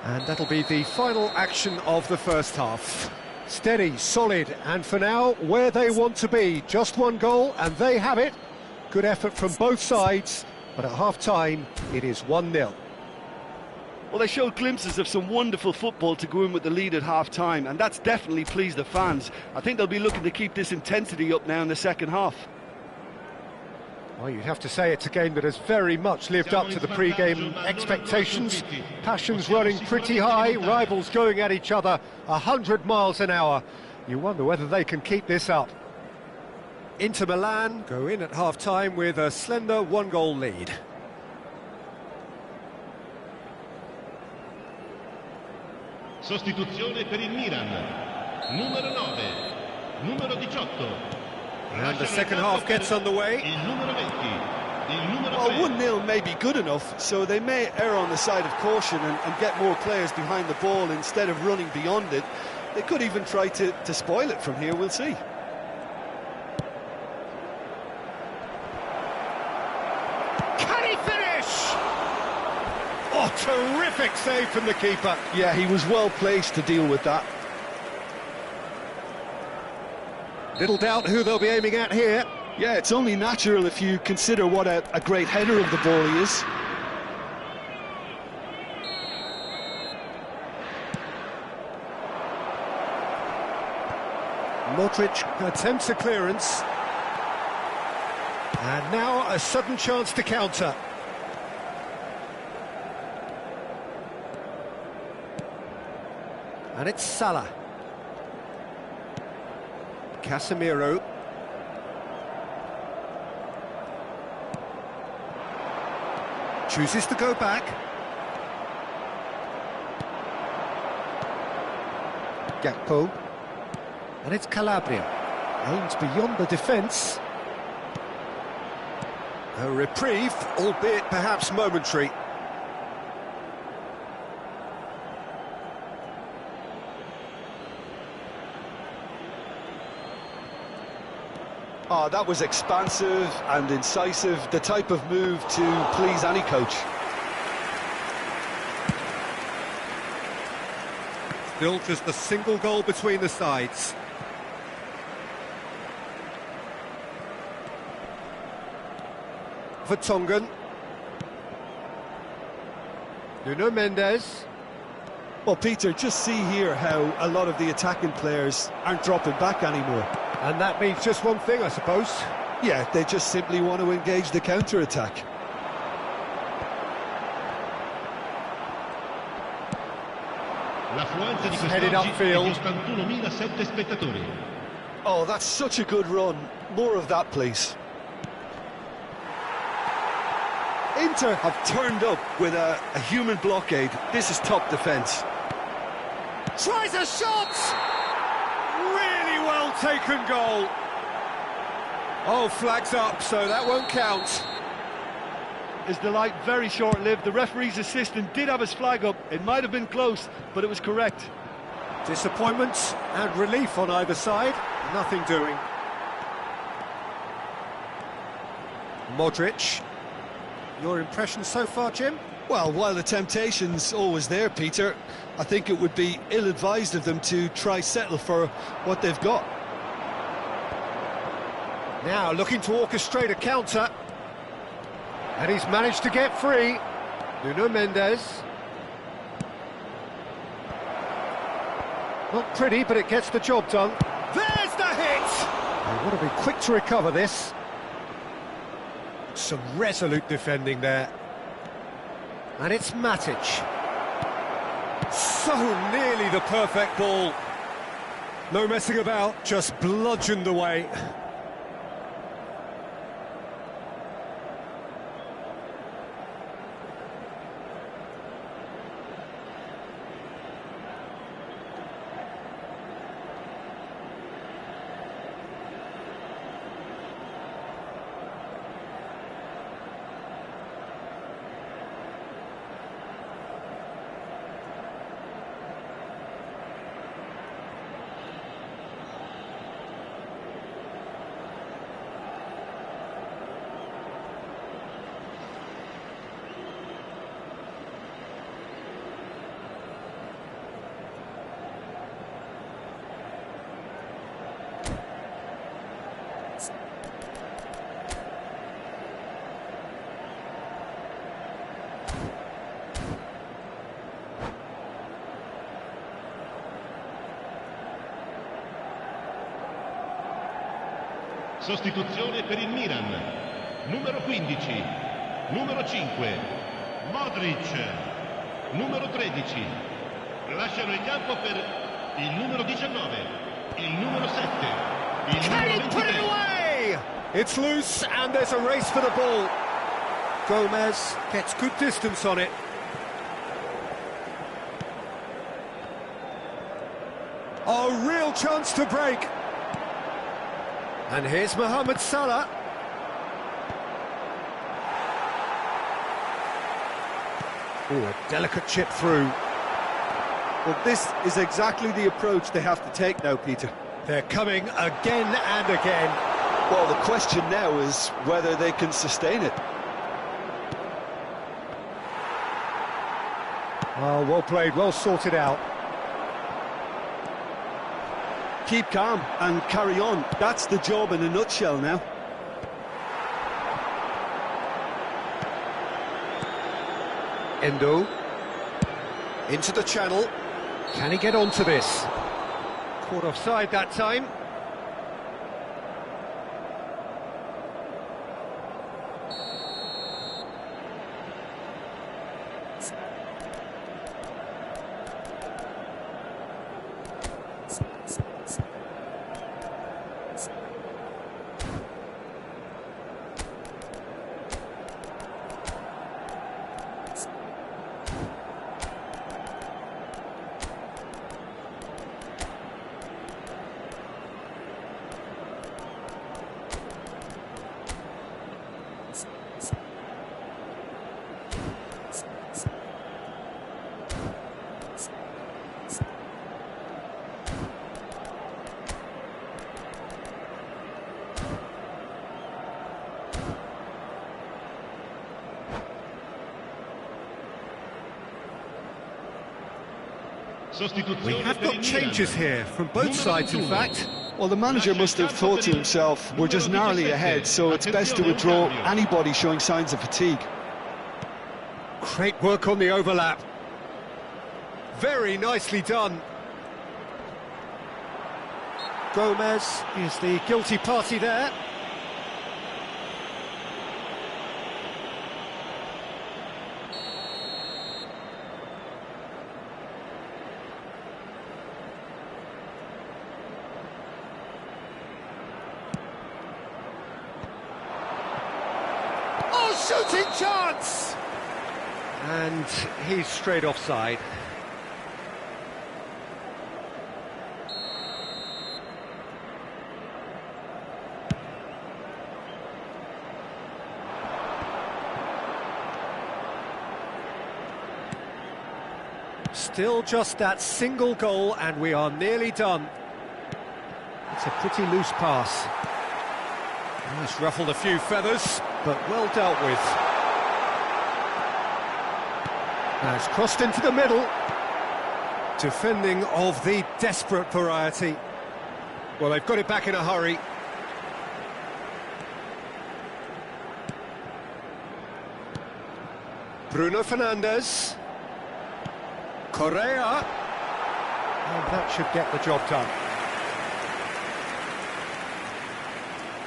Speaker 1: And that'll be the final action of the first half. Steady, solid, and for now, where they want to be. Just one goal, and they have it. Good effort from both sides. But at half-time, it is 1-0.
Speaker 4: Well, they showed glimpses of some wonderful football to go in with the lead at half-time, and that's definitely pleased the fans. I think they'll be looking to keep this intensity up now in the second half.
Speaker 1: Well, you'd have to say it's a game that has very much lived up to the pre-game expectations. Passions running pretty high, rivals going at each other 100 miles an hour. You wonder whether they can keep this up. Inter Milan go in at half-time with a slender 1-goal lead.
Speaker 3: Sostituzione per il Milan. Numero 9, numero 18.
Speaker 1: And the second half gets underway.
Speaker 3: Il numero 20, il numero 3.
Speaker 2: Well, 1-0 may be good enough, so they may err on the side of caution and get more players behind the ball instead of running beyond it. They could even try to spoil it from here, we'll see.
Speaker 1: Oh, terrific save from the keeper.
Speaker 2: Yeah, he was well placed to deal with that.
Speaker 1: Little doubt who they'll be aiming at here.
Speaker 2: Yeah, it's only natural if you consider what a great header of the ball he is.
Speaker 1: Modric attempts a clearance. And now a sudden chance to counter. And it's Salah. Casemiro. Chooses to go back. Gakpo. And it's Calabria. Aims beyond the defence. A reprieve, albeit perhaps momentary.
Speaker 2: Oh, that was expansive and incisive, the type of move to please any coach.
Speaker 1: Still just a single goal between the sides. Vertonghen. Nuno Mendes.
Speaker 2: Well, Peter, just see here how a lot of the attacking players aren't dropping back anymore.
Speaker 1: And that means just one thing, I suppose.
Speaker 2: Yeah, they just simply want to engage the counter-attack.
Speaker 3: L'affluenza di
Speaker 1: Headed upfield.
Speaker 3: quest'oggi è di 81.007 spettatori.
Speaker 2: Oh, that's such a good run. More of that, please. Inter have turned up with a human blockade. This is top defence.
Speaker 1: Tries a shot! Really well taken goal. Oh, flags up, so that won't count.
Speaker 4: is the light very short-lived. The referee's assistant did have his flag up. It might have been close, but it was correct.
Speaker 1: Disappointment and relief on either side. Nothing doing. Modric. Your impression so far, Jim?
Speaker 2: Well, while the temptation's always there, Peter, I think it would be ill-advised of them to try settle for what they've got.
Speaker 1: Now looking to orchestrate a counter. And he's managed to get free. Nuno Mendes. Not pretty, but it gets the job done. There's the hit! They want to be quick to recover this. Some resolute defending there. And it's Matic. So nearly the perfect ball. No messing about, just bludgeoned away.
Speaker 3: Sostituzione per il Milan. Numero 15, numero 5, Modric. Numero 13, lasciano il campo per il numero 19, il numero 7, il numero 23.
Speaker 1: It's loose and there's a race for the ball. Gomez gets good distance on it. A real chance to break. And here's Mohamed Salah. Oh, a delicate chip through.
Speaker 4: Well, this is exactly the approach they have to take now, Peter.
Speaker 1: They're coming again and again.
Speaker 2: Well, the question now is whether they can sustain it.
Speaker 1: Oh, well played, well sorted out.
Speaker 4: Keep calm and carry on. That's the job in a nutshell now.
Speaker 1: Endo. Into the channel. Can he get onto this? Caught offside that time. We have got changes here from both sides, in fact.
Speaker 2: Well, the manager must have thought to himself, we're just narrowly ahead, so it's best to withdraw anybody showing signs of fatigue.
Speaker 1: Great work on the overlap. Very nicely done. Gomez is the guilty party there. Shooting chance! And he's straight offside. Still just that single goal and we are nearly done. It's a pretty loose pass. Oh, it's ruffled a few feathers, but well dealt with. Now it's crossed into the middle. Defending of the desperate variety. Well, they've got it back in a hurry. Bruno Fernandes. Correa. And that should get the job done.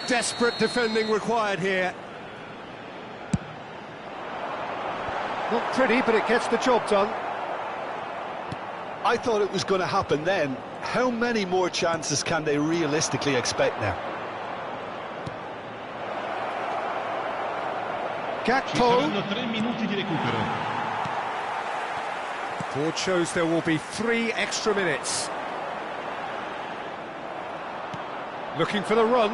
Speaker 1: Desperate defending required here. Not pretty, but it gets the job done.
Speaker 2: I thought it was going to happen then. How many more chances can they realistically expect now?
Speaker 1: Gakpo.
Speaker 3: 3 minuti di recupero.
Speaker 1: Board shows there will be 3 extra minutes. Looking for the run.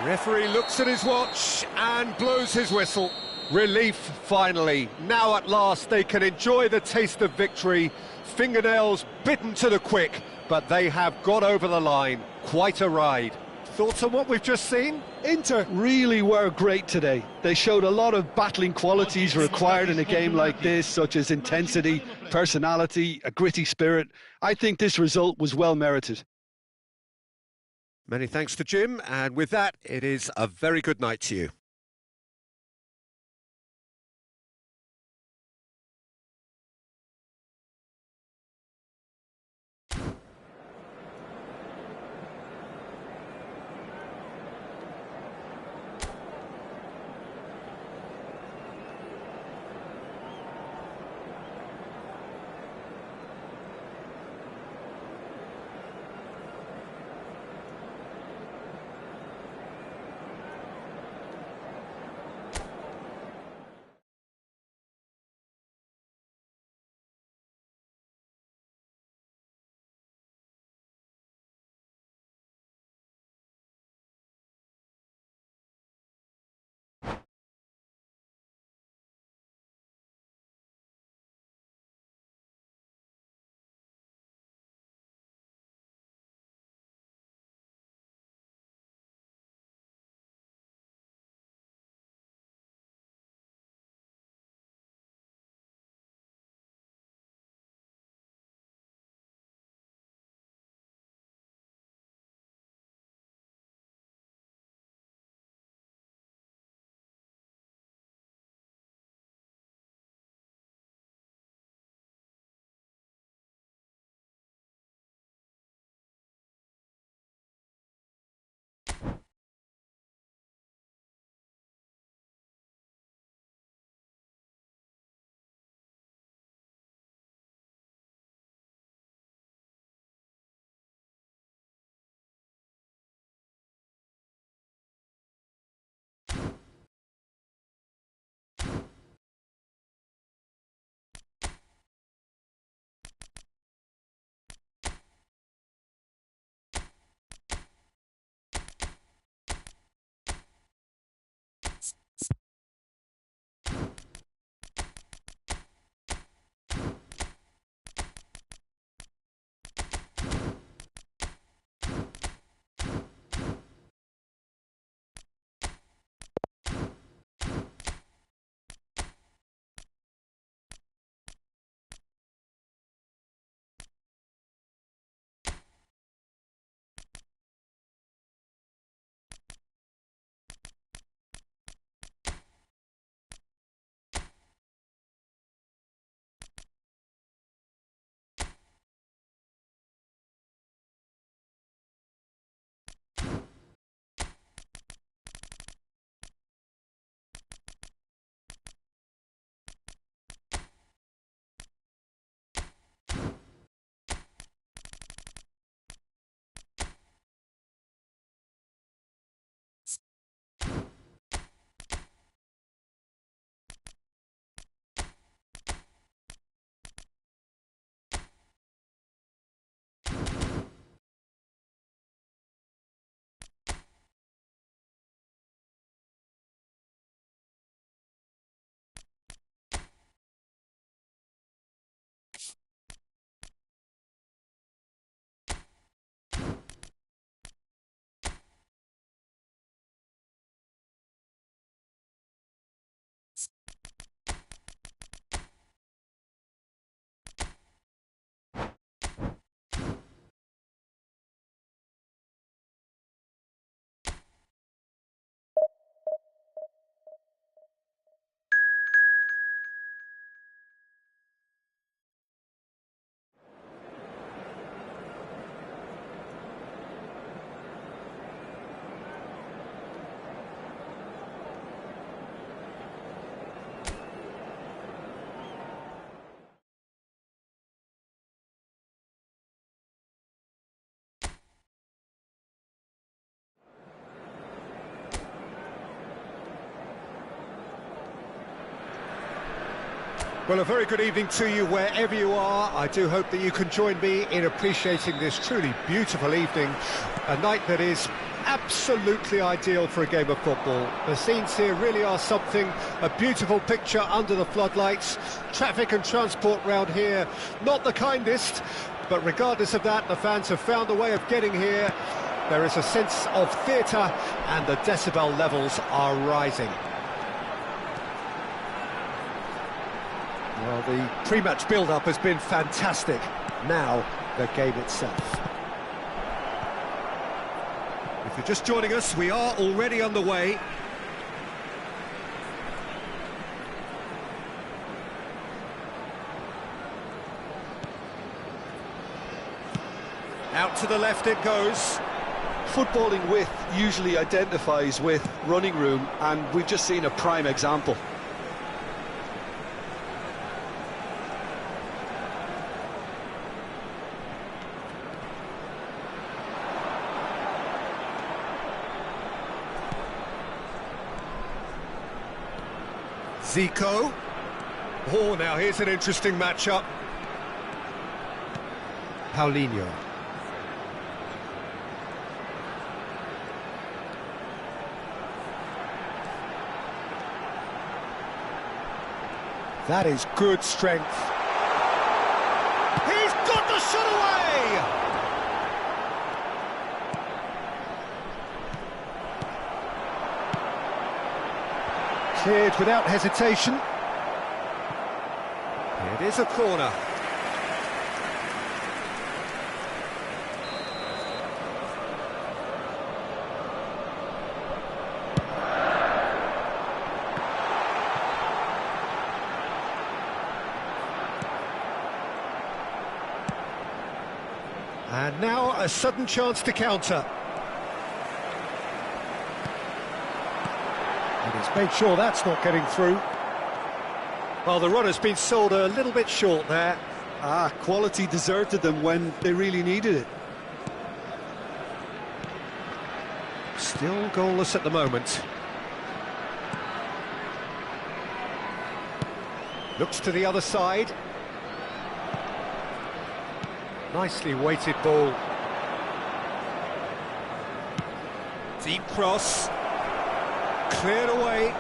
Speaker 1: Referee looks at his watch and blows his whistle. Relief, finally. Now at last they can enjoy the taste of victory. Fingernails bitten to the quick, but they have got over the line. Quite a ride. Thoughts on what we've just seen?
Speaker 2: Inter really were great today. They showed a lot of battling qualities required in a game like this, such as intensity, personality, a gritty spirit. I think this result was well merited.
Speaker 1: Many thanks to Jim, and with that, it is a very good night to you. Well, a very good evening to you wherever you are. I do hope that you can join me in appreciating this truly beautiful evening, a night that is absolutely ideal for a game of football. The scenes here really are something, a beautiful picture under the floodlights. Traffic and transport round here, not the kindest, but regardless of that, the fans have found a way of getting here. There is a sense of theatre and the decibel levels are rising. Well, the pre-match build-up has been fantastic. Now, the game itself. If you're just joining us, we are already underway. Out to the left it goes.
Speaker 2: Footballing width usually identifies with running room, and we've just seen a prime example.
Speaker 1: Zico. Oh, now here's an interesting matchup. Paulinho. That is good strength. He's got the shot away! Cleared without hesitation. It is a corner. And now a sudden chance to counter. And he's made sure that's not getting through. Well, the run has been sold a little bit short there.
Speaker 2: Quality deserted them when they really needed it.
Speaker 1: Still goalless at the moment. Looks to the other side. Nicely weighted ball. Deep cross. Cleared away.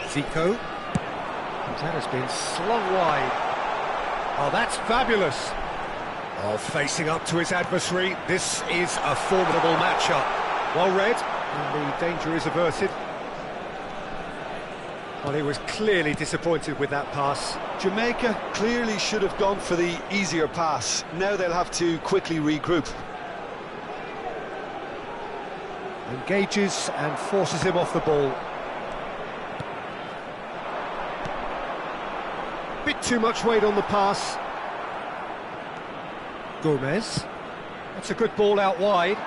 Speaker 1: Zico. That has been slung wide. Oh, that's fabulous. Oh, facing up to his adversary. This is a formidable matchup. Well read, and the danger is averted. Well, he was clearly disappointed with that pass.
Speaker 2: Jamaica clearly should have gone for the easier pass. Now they'll have to quickly regroup.
Speaker 1: Engages and forces him off the ball. Bit too much weight on the pass. Gomez. That's a good ball out wide.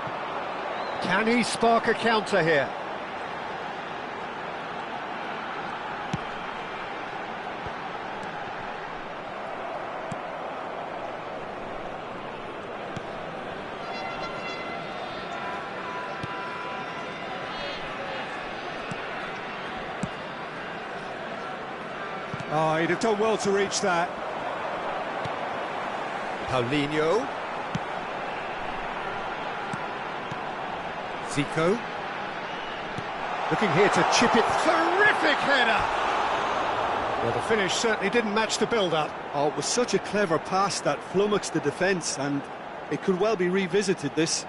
Speaker 1: Can he spark a counter here? Oh, he'd have done well to reach that. Paulinho. Zico. Looking here to chip it. Terrific header! Well, the finish certainly didn't match the build-up.
Speaker 2: Oh, it was such a clever pass that flummoxed the defence, and it could well be revisited, this.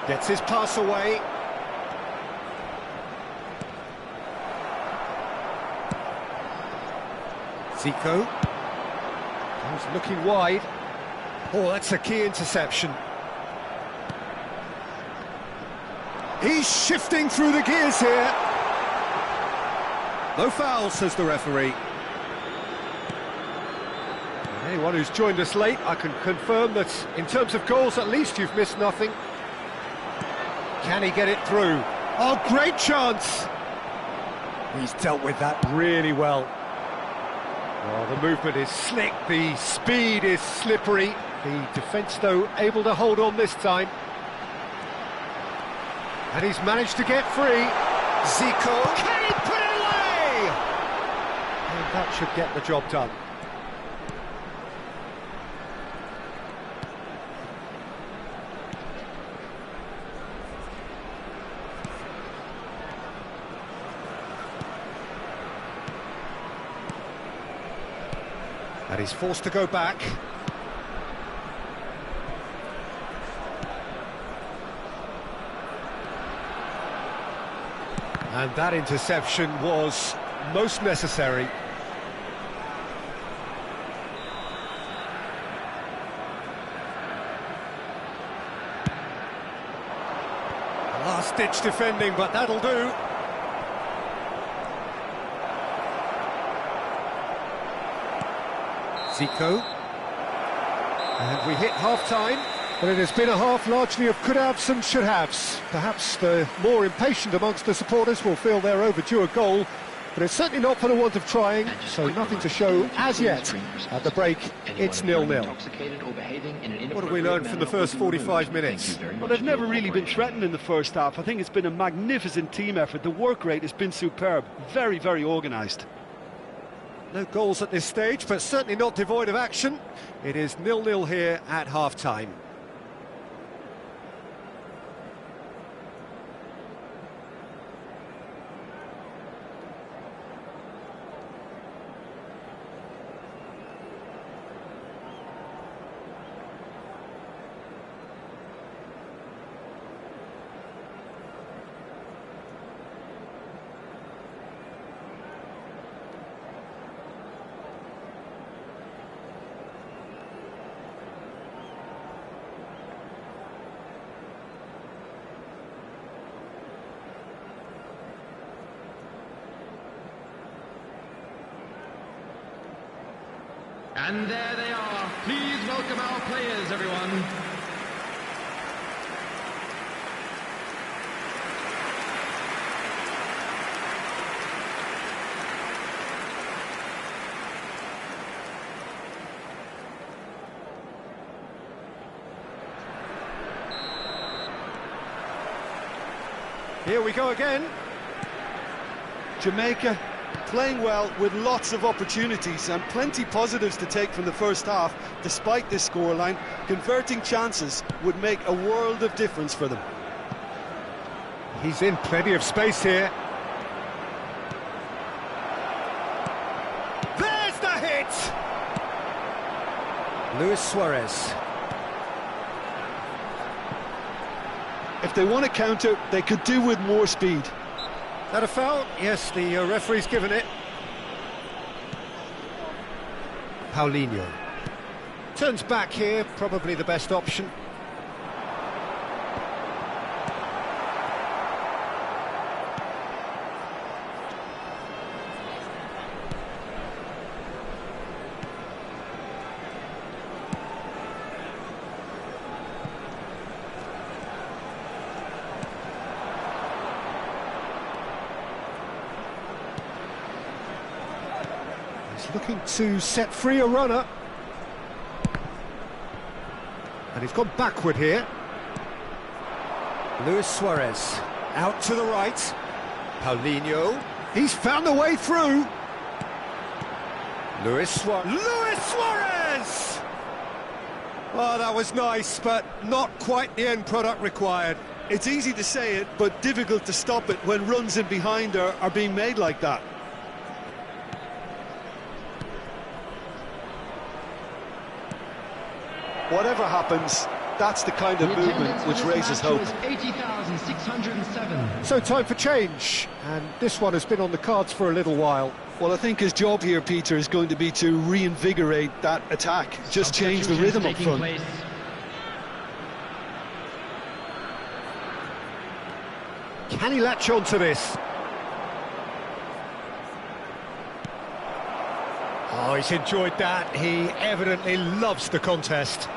Speaker 1: Gets his pass away. Zico. He's looking wide. Oh, that's a key interception. He's shifting through the gears here. No foul, says the referee. Anyone who's joined us late, I can confirm that in terms of goals, at least you've missed nothing. Can he get it through? Oh, great chance! He's dealt with that really well. Oh, the movement is slick, the speed is slippery. The defence, though, able to hold on this time. And he's managed to get free. Zico, can he put it away? And that should get the job done. And he's forced to go back. And that interception was most necessary. Last-ditch defending, but that'll do. Zico. And we hit half-time. But it has been a half largely of could-haves and should-haves. Perhaps the more impatient amongst the supporters will feel they're overdue a goal, but it's certainly not for the want of trying, so nothing to show as yet. At the break, it's 0-0. What have we learned from the first 45 minutes?
Speaker 4: Well, they've never really been threatened in the first half. I think it's been a magnificent team effort. The work rate has been superb. Very, very organised.
Speaker 1: No goals at this stage, but certainly not devoid of action. It is 0-0 here at half-time.
Speaker 5: And there they are. Please welcome our players, everyone.
Speaker 1: Here we go again.
Speaker 4: Jamaica playing well with lots of opportunities and plenty positives to take from the first half. Despite this scoreline, converting chances would make a world of difference for them.
Speaker 1: He's in plenty of space here. There's the hit! Luis Suarez.
Speaker 4: If they want to counter, they could do with more speed.
Speaker 1: That a foul? Yes, the referee's given it. Paulinho. Turns back here, probably the best option. Looking to set free a runner. And he's gone backward here. Luis Suarez out to the right. Paulinho. He's found a way through. Luis Suarez. Luis Suarez! Oh, that was nice, but not quite the end product required.
Speaker 4: It's easy to say it, but difficult to stop it when runs in behind are being made like that. Whatever happens, that's the kind of movement which raises hope.
Speaker 5: 80,607.
Speaker 1: So time for change, and this one has been on the cards for a little while.
Speaker 4: Well, I think his job here, Peter, is going to be to reinvigorate that attack, just change the rhythm up front.
Speaker 1: Can he latch on to this? Oh, he's enjoyed that. He evidently loves the contest.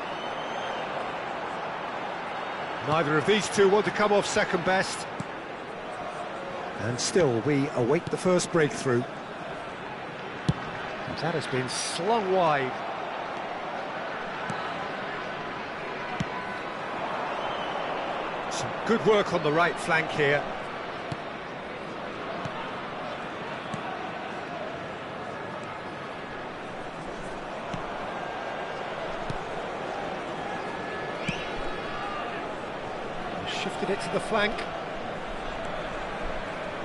Speaker 1: Neither of these two want to come off second best. And still, we await the first breakthrough. That has been slung wide. Some good work on the right flank here. Shifted it to the flank.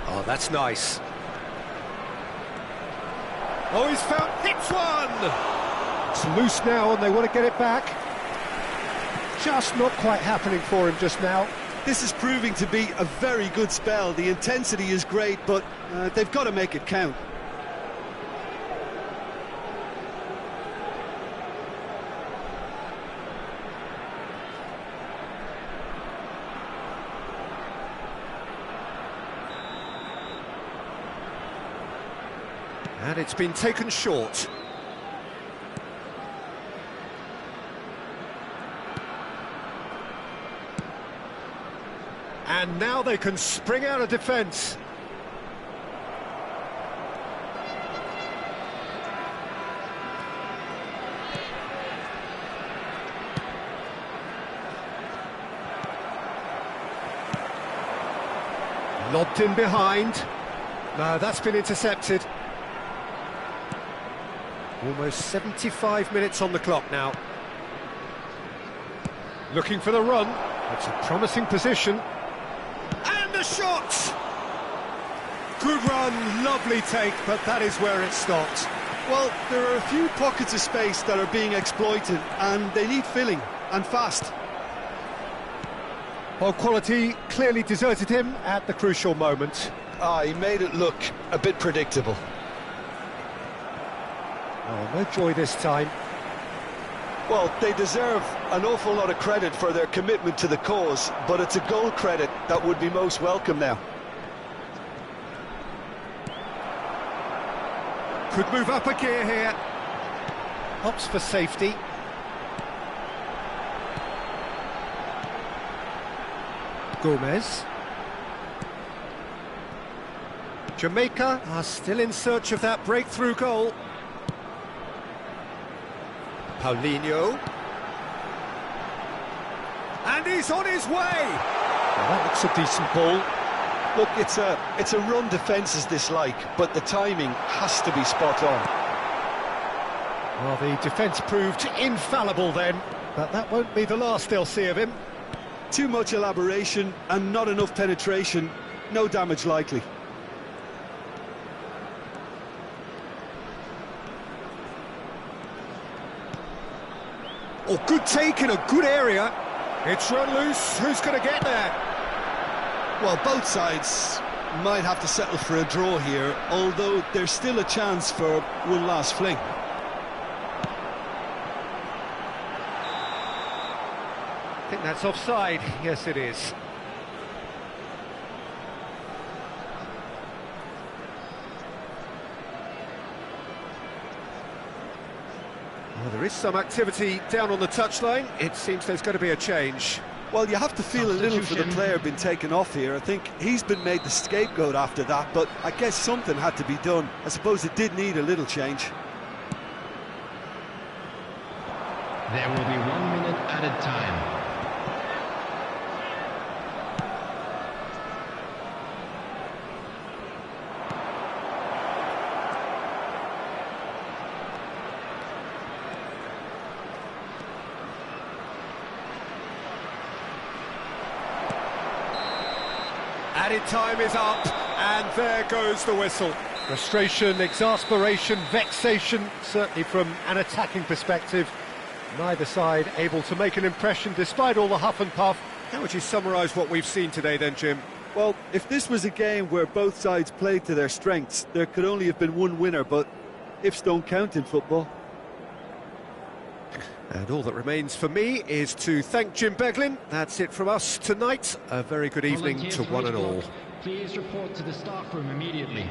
Speaker 1: Oh, that's nice. Oh, he's found, hits one! It's loose now and they want to get it back. Just not quite happening for him just now.
Speaker 4: This is proving to be a very good spell. The intensity is great, but they've got to make it count.
Speaker 1: And it's been taken short. And now they can spring out of defence. Lobbed in behind. No, that's been intercepted. Almost 75 minutes on the clock now. Looking for the run. That's a promising position. And the shot! Good run, lovely take, but that is where it stopped.
Speaker 4: Well, there are a few pockets of space that are being exploited, and they need filling, and fast.
Speaker 1: Well, quality clearly deserted him at the crucial moment.
Speaker 2: He made it look a bit predictable.
Speaker 1: Oh, no joy this time.
Speaker 4: Well, they deserve an awful lot of credit for their commitment to the cause, but it's a goal credit that would be most welcome now.
Speaker 1: Could move up a gear here. Opts for safety. Gomez. Jamaica are still in search of that breakthrough goal. Paulinho. And he's on his way! Well, that looks a decent ball.
Speaker 4: Look, it's a run defence's dislike, but the timing has to be spot on.
Speaker 1: Well, the defence proved infallible then, but that won't be the last they'll see of him.
Speaker 4: Too much elaboration and not enough penetration, no damage likely.
Speaker 1: Oh, good take in a good area. It's run loose. Who's going to get there?
Speaker 4: Well, both sides might have to settle for a draw here, although there's still a chance for one last fling.
Speaker 1: I think that's offside. Yes, it is. Well, there is some activity down on the touchline. It seems there's going to be a change.
Speaker 4: Well, you have to feel a little for the player being taken off here. I think he's been made the scapegoat after that, but I guess something had to be done. I suppose it did need a little change.
Speaker 5: There will be 1 minute added time.
Speaker 1: Added time is up, and there goes the whistle. Frustration, exasperation, vexation, certainly from an attacking perspective. Neither side able to make an impression despite all the huff and puff. How would you summarise what we've seen today then, Jim?
Speaker 4: Well, if this was a game where both sides played to their strengths, there could only have been one winner, but ifs don't count in football.
Speaker 1: And all that remains for me is to thank Jim Beglin. That's it from us tonight. A very good evening to one and all.
Speaker 5: Please report to the staff room immediately.